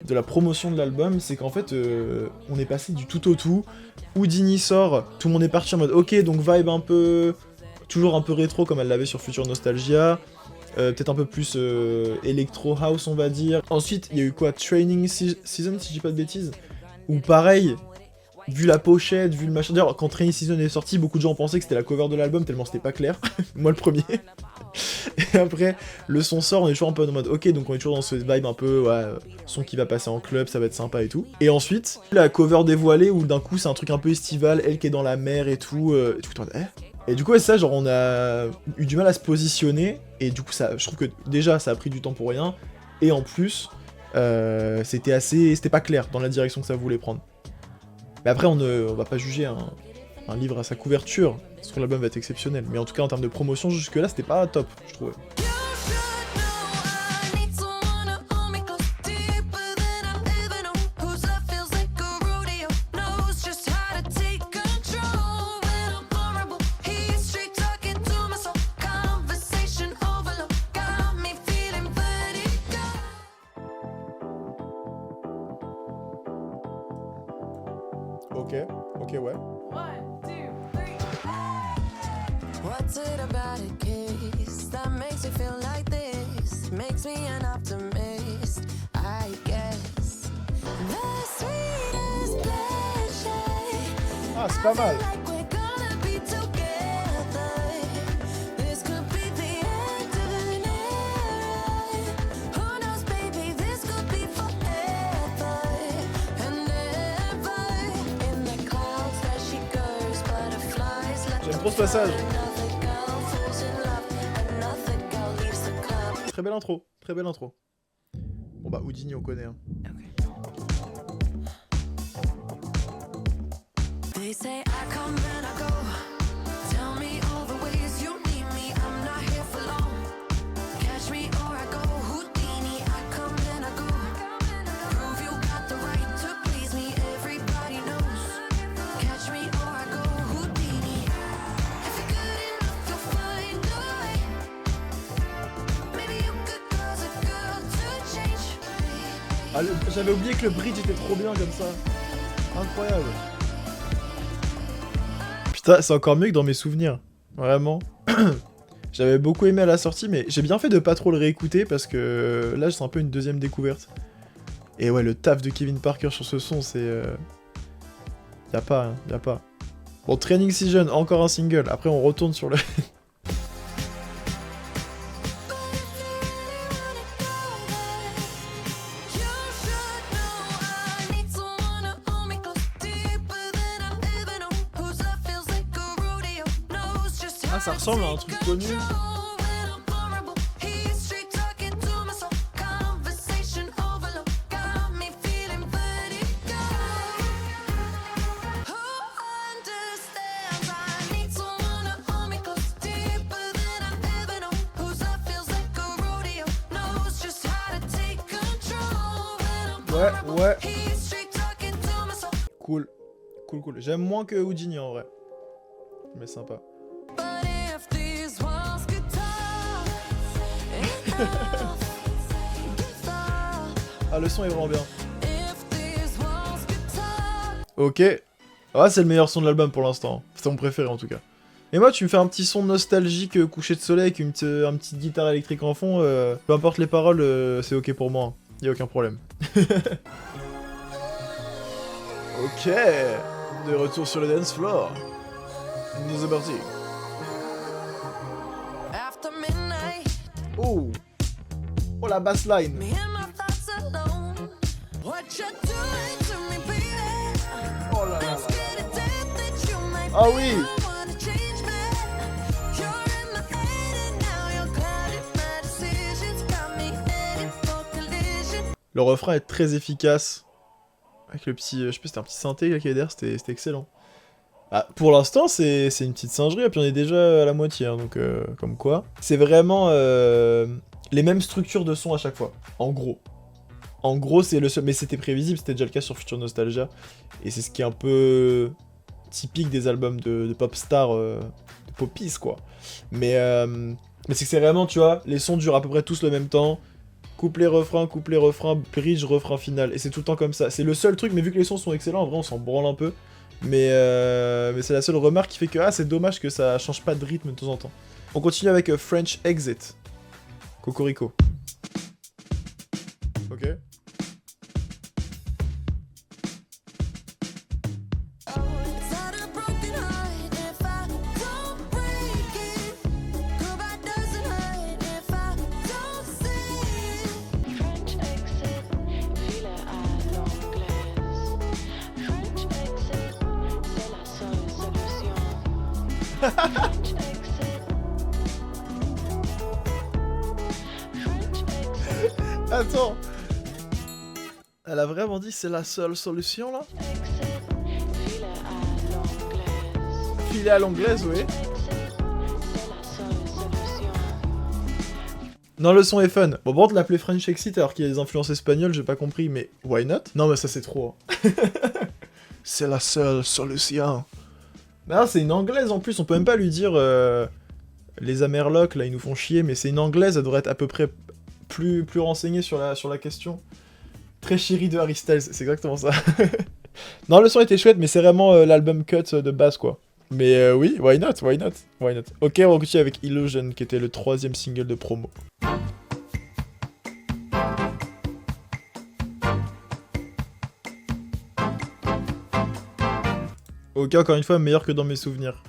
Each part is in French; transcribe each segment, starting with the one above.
de la promotion de l'album, c'est qu'en fait, on est passé du tout au tout. Houdini sort, tout le monde est parti en mode ok, donc vibe un peu, toujours un peu rétro comme elle l'avait sur Future Nostalgia, peut-être un peu plus Electro House on va dire. Ensuite, il y a eu quoi, Training Season si je dis pas de bêtises, où pareil, vu la pochette, vu le machin. D'ailleurs, quand Training Season est sorti, beaucoup de gens pensaient que c'était la cover de l'album tellement c'était pas clair. Moi le premier. Et après, le son sort, on est toujours un peu en mode ok, donc on est toujours dans ce vibe un peu, ouais, son qui va passer en club, ça va être sympa et tout. Et ensuite, la cover dévoilée où d'un coup c'est un truc un peu estival, elle qui est dans la mer et tout, Et du coup, ouais, ça, genre, on a eu du mal à se positionner, et du coup, ça, je trouve que déjà, ça a pris du temps pour rien, et en plus, c'était pas clair dans la direction que ça voulait prendre. Mais après, on va pas juger un livre à sa couverture, parce que l'album va être exceptionnel, mais en tout cas, en termes de promotion, jusque-là, c'était pas top, je trouvais. Ok, ouais. What's it about a kiss that makes you feel like this? Makes me an optimist, I guess. The sweetest pleasure. Ah, c'est pas mal. J'aime trop ce passage. Très belle intro, très belle intro. Bon bah Houdini on connaît hein. Ah, j'avais oublié que le bridge était trop bien comme ça. Incroyable. Putain, c'est encore mieux que dans mes souvenirs. Vraiment. J'avais beaucoup aimé à la sortie, mais j'ai bien fait de pas trop le réécouter parce que là, c'est un peu une deuxième découverte. Et ouais, le taf de Kevin Parker sur ce son, c'est... Y'a pas, hein, y'a pas. Bon, Training Season, encore un single. Après, on retourne sur le... Ah, ça ressemble à un truc connu. Ouais. Cool. J'aime moins que Houdini en vrai. Mais sympa. Ah, le son est vraiment bien. Ok. Ah, c'est le meilleur son de l'album pour l'instant. C'est mon préféré en tout cas. Et moi, tu me fais un petit son nostalgique coucher de soleil avec une petite guitare électrique en fond. Peu importe les paroles, c'est ok pour moi. Y'a aucun problème. Ok. De retour sur le dance floor. Nous est parti. Oh. Oh la bassline. Oh là là. Ah oui. Le refrain est très efficace. Avec le petit, je sais pas, c'était un petit synthé là, qui est derrière, c'était excellent. Ah, pour l'instant, c'est une petite singerie, et puis on est déjà à la moitié, hein, donc comme quoi. C'est vraiment les mêmes structures de son à chaque fois, en gros. En gros, c'est le seul, mais c'était prévisible, c'était déjà le cas sur Future Nostalgia, et c'est ce qui est un peu typique des albums de pop star, de poppies, quoi. Mais c'est que c'est vraiment, tu vois, les sons durent à peu près tous le même temps, couplet, refrain, bridge, refrain final. Et c'est tout le temps comme ça. C'est le seul truc, mais vu que les sons sont excellents, en vrai, on s'en branle un peu. Mais c'est la seule remarque qui fait que, ah, c'est dommage que ça change pas de rythme de temps en temps. On continue avec French Exit. Cocorico. Ok. Attends. Elle a vraiment dit c'est la seule solution là? Filer à l'anglaise, oui. Non, le son est fun. Bon, bon, de l'appeler French Exit alors qu'il y a des influences espagnoles, j'ai pas compris, mais why not? Non, mais ça c'est trop. C'est la seule solution. Non, c'est une anglaise en plus, on peut même pas lui dire les Amerlocs là, ils nous font chier, mais c'est une anglaise, elle devrait être à peu près plus renseignée sur la question. Très chérie de Harry Styles, c'est exactement ça. Non, le son était chouette, mais c'est vraiment l'album cut de base quoi. Mais oui, why not, why not, why not. Ok, on continue avec Illusion, qui était le 3ème single de promo. Ok, encore une fois, meilleur que dans mes souvenirs.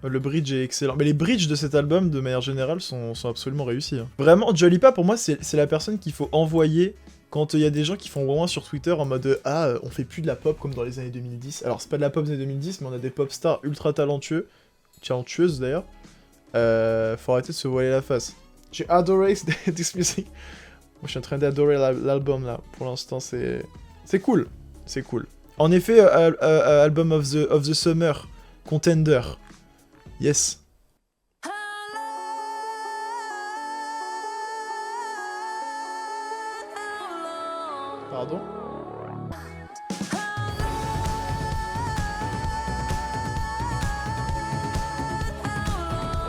Le bridge est excellent. Mais les bridges de cet album, de manière générale, sont absolument réussis. Hein. Vraiment, Dua Lipa, pour moi, c'est la personne qu'il faut envoyer quand il y a des gens qui font vraiment sur Twitter en mode « Ah, on fait plus de la pop comme dans les années 2010. » Alors, c'est pas de la pop des années 2010, mais on a des pop stars ultra talentueuses d'ailleurs. Faut arrêter de se voiler la face. J'ai adoré this music. Moi, je suis en train d'adorer l'album, là. Pour l'instant, c'est cool. C'est cool. En effet, album of the summer, contender. Yes. Pardon?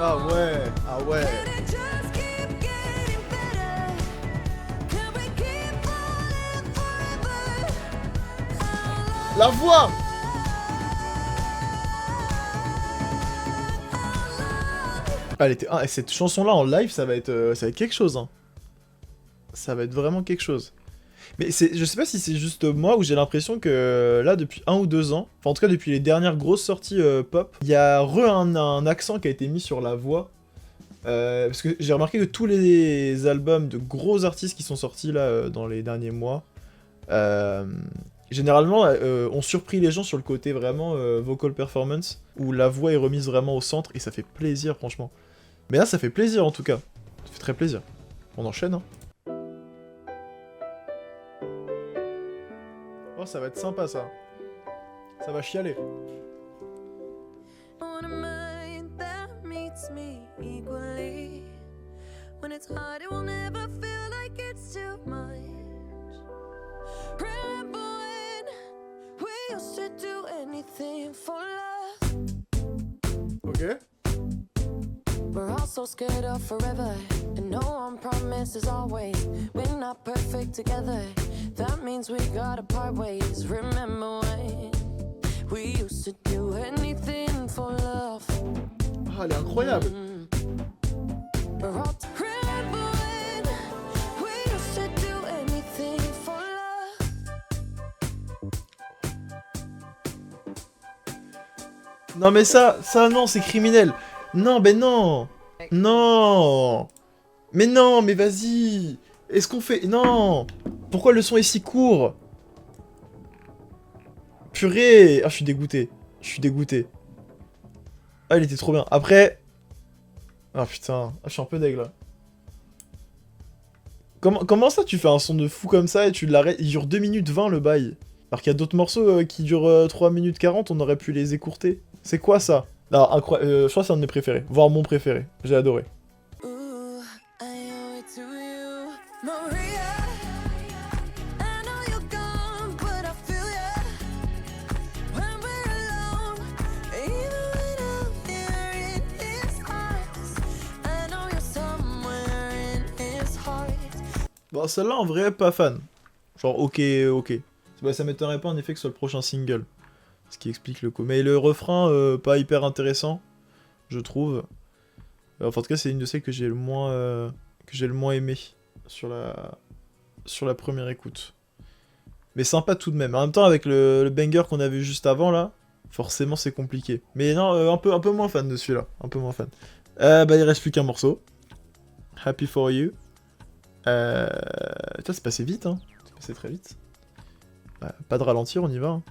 Ah ouais, ah ouais. La voix! Elle était... Ah, cette chanson-là en live, ça va être quelque chose. Hein. Ça va être vraiment quelque chose. Mais je sais pas si c'est juste moi ou j'ai l'impression que là, depuis 1 ou 2 ans, enfin en tout cas depuis les dernières grosses sorties pop, il y a un accent qui a été mis sur la voix. Parce que j'ai remarqué que tous les albums de gros artistes qui sont sortis là dans les derniers mois, généralement ont surpris les gens sur le côté vraiment vocal performance, où la voix est remise vraiment au centre et ça fait plaisir franchement. Mais là ça fait plaisir en tout cas, ça fait très plaisir. On enchaîne hein. Oh, ça va être sympa ça. Ça va chialer. Ok. We're all so scared of forever, and no one promises always. We're not perfect together. That means we gotta part ways. Remember when we used to do anything for love. Ah, elle est incroyable. Non mais ça non, c'est criminel. Non, ben non. Non. Mais non, mais vas-y. Est-ce qu'on fait... Non. Pourquoi le son est si court? Purée. Ah, je suis dégoûté. Je suis dégoûté. Ah, il était trop bien. Après... Ah, putain. Ah, je suis un peu deg, là. Comment ça, tu fais un son de fou comme ça et tu l'arrêtes? Il dure 2 minutes 20, le bail. Alors qu'il y a d'autres morceaux qui durent 3 minutes 40, on aurait pu les écourter. C'est quoi, ça? Non, incroyable. Je crois que c'est un de mes préférés. Voire mon préféré. J'ai adoré. Bon, Bah, celle-là, en vrai, pas fan. Genre, ok. Bah, ça m'étonnerait pas en effet que ce soit le prochain single. Ce qui explique le coup. Mais le refrain, pas hyper intéressant, je trouve. Enfin, en tout cas, c'est une de celles que j'ai le moins aimé sur la première écoute. Mais sympa tout de même. En même temps, avec le banger qu'on a vu juste avant, là, forcément, c'est compliqué. Mais non, un peu moins fan de celui-là. Un peu moins fan. Bah, il reste plus qu'un morceau. Happy for You. Putain, c'est passé vite, hein. C'est passé très vite. Bah, pas de ralentir, on y va. Hein.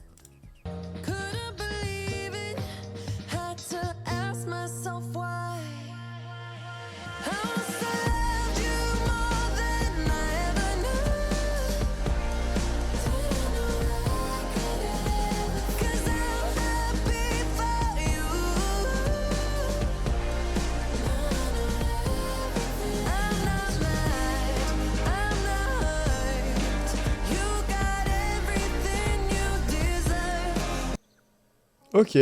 Ok.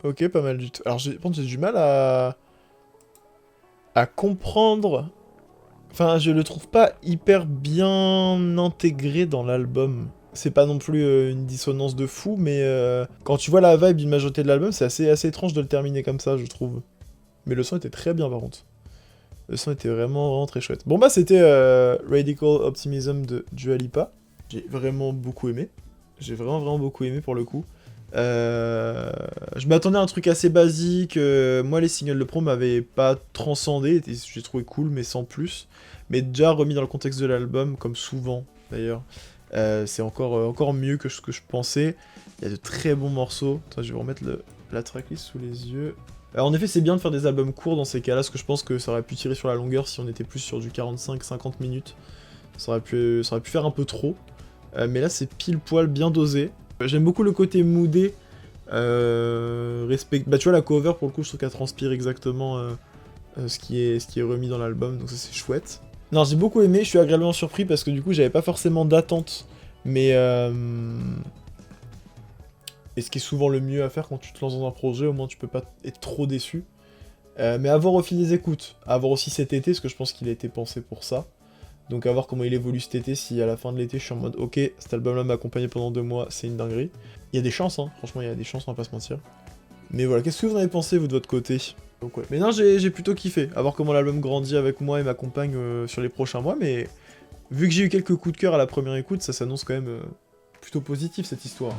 Ok, pas mal du tout. Alors, par contre, j'ai du mal à comprendre. Enfin, je le trouve pas hyper bien intégré dans l'album. C'est pas non plus une dissonance de fou, mais quand tu vois la vibe d'une majorité de l'album, c'est assez étrange de le terminer comme ça, je trouve. Mais le son était très bien, par contre. Le son était vraiment très chouette. Bon bah, c'était Radical Optimism de Dua Lipa. J'ai vraiment beaucoup aimé. J'ai vraiment beaucoup aimé pour le coup. Je m'attendais à un truc assez basique. Moi, les singles de pro m'avaient pas transcendé. J'ai trouvé cool, mais sans plus. Mais déjà remis dans le contexte de l'album, comme souvent d'ailleurs, c'est encore mieux que ce que je pensais. Il y a de très bons morceaux. Attends, je vais vous remettre la tracklist sous les yeux. En effet, c'est bien de faire des albums courts dans ces cas-là, parce que je pense que ça aurait pu tirer sur la longueur si on était plus sur du 45-50 minutes. Ça aurait pu faire un peu trop. Mais là, c'est pile poil bien dosé. J'aime beaucoup le côté moodé. Bah, tu vois, la cover, pour le coup, je trouve qu'elle transpire exactement ce qui est remis dans l'album, donc ça, c'est chouette. Non, j'ai beaucoup aimé, je suis agréablement surpris parce que du coup, j'avais pas forcément d'attente, mais. Et ce qui est souvent le mieux à faire quand tu te lances dans un projet, au moins tu peux pas être trop déçu. Mais avoir au fil des écoutes, avoir aussi cet été, parce que je pense qu'il a été pensé pour ça. Donc à voir comment il évolue cet été, si à la fin de l'été je suis en mode ok, cet album là m'a accompagné pendant 2 mois, c'est une dinguerie. Il y a des chances, hein, franchement il y a des chances, on va pas se mentir. Mais voilà, qu'est-ce que vous en avez pensé vous de votre côté? Donc ouais, mais non, j'ai plutôt kiffé, à voir comment l'album grandit avec moi et m'accompagne sur les prochains mois, mais vu que j'ai eu quelques coups de cœur à la première écoute, ça s'annonce quand même plutôt positif cette histoire.